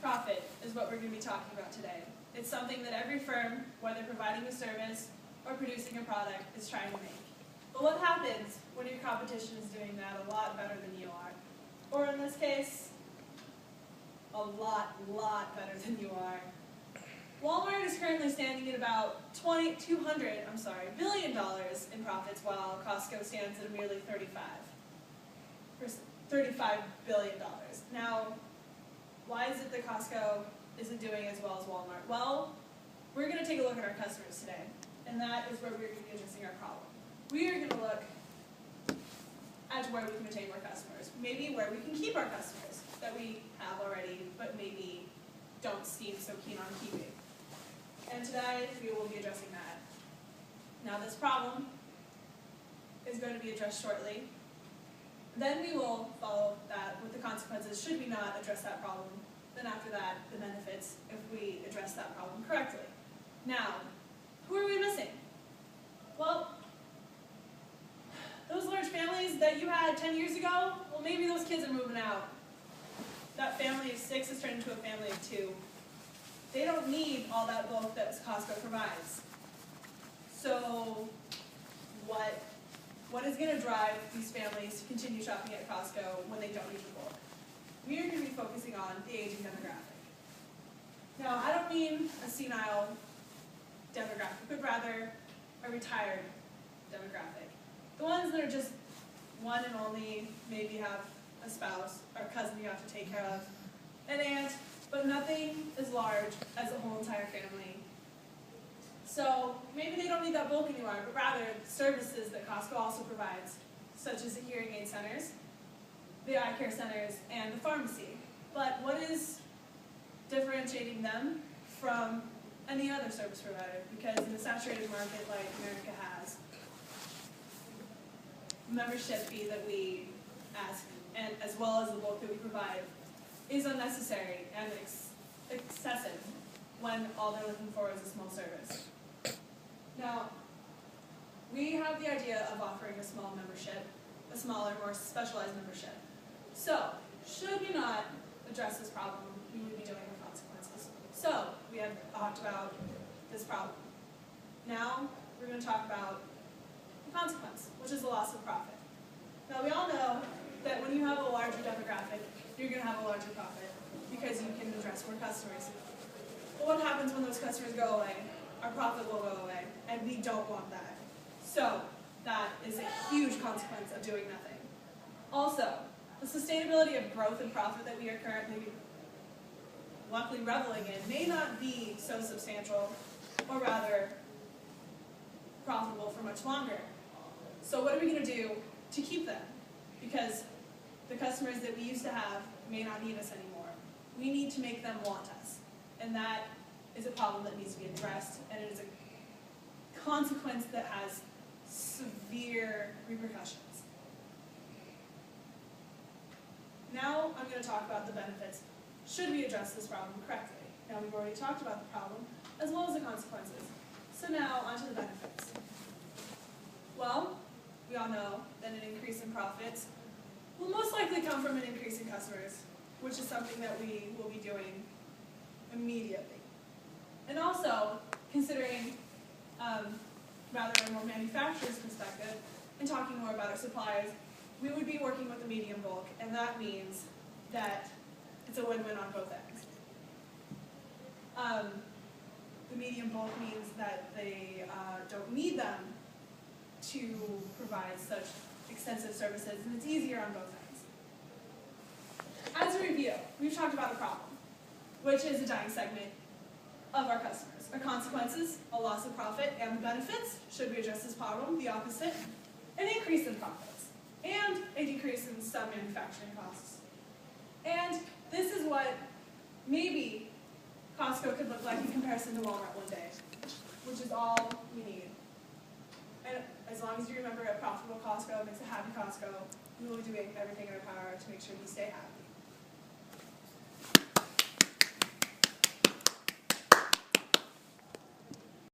Profit is what we're going to be talking about today. It's something that every firm, whether providing a service or producing a product, is trying to make. But what happens when your competition is doing that a lot better than you are? Or in this case, a lot better than you are. Walmart is currently standing at about $200 billion in profits, while Costco stands at merely $35 billion. Now, why is it that Costco isn't doing as well as Walmart? Well, we're going to take a look at our customers today, and that is where we're going to be addressing our problem. We are going to look at where we can retain more customers, maybe where we can keep our customers that we have already, but maybe don't seem so keen on keeping. And today, we will be addressing that. Now, this problem is going to be addressed shortly. Then we will follow that with the consequences should we not address that problem. Then after that, the benefits if we address that problem correctly. Now, who are we missing? Well, those large families that you had 10 years ago, well, maybe those kids are moving out. That family of 6 has turned into a family of 2. They don't need all that bulk that Costco provides. So what is going to drive these families to continue shopping at Costco when they don't need the bulk? We are going to be focusing on the aging demographic. Now, I don't mean a senile demographic, but rather a retired demographic. The ones that are just one and only, maybe have a spouse or a cousin you have to take care of, an aunt, but nothing as large as a whole entire family. So maybe they don't need that bulk anymore, but rather services that Costco also provides, such as the hearing aid centers, the eye care centers, and the pharmacy. But what is differentiating them from any other service provider? Because in a saturated market like America has, membership fee that we ask, and as well as the bulk that we provide, is unnecessary and excessive when all they're looking for is a small service. Now, we have the idea of offering a small membership, a smaller, more specialized membership. So, should we not address this problem, we would be dealing with consequences. So, we have talked about this problem. Now, we're going to talk about the consequence, which is the loss of profit. Now, we all know that when you have a larger demographic, you're going to have a larger profit because you can address more customers. But what happens when those customers go away? Our profit will go away, and we don't want that. So that is a huge consequence of doing nothing. Also, the sustainability of growth and profit that we are currently luckily reveling in may not be so substantial, or rather profitable for much longer. So what are we going to do to keep them? Because the customers that we used to have may not need us anymore. We need to make them want us. And that is a problem that needs to be addressed, and it is a consequence that has severe repercussions. Now I'm going to talk about the benefits should we address this problem correctly. Now we've already talked about the problem as well as the consequences. So now on to the benefits. Well, we all know that an increase in profits will most likely come from an increase in customers, which is something that we will be doing immediately. And also, considering rather a more manufacturer's perspective and talking more about our suppliers, we would be working with the medium bulk, and that means that it's a win-win on both ends. The medium bulk means that they don't need them to provide such extensive services, and it's easier on both ends. As a review, we've talked about the problem, which is a dying segment of our customers. Our consequences, a loss of profit, and the benefits, should we address this problem, the opposite, an increase in profits, and a decrease in some manufacturing costs. And this is what maybe Costco could look like in comparison to Walmart one day, which is all we need. And as long as you remember, a profitable Costco makes a happy Costco, we will be doing everything in our power to make sure we stay happy.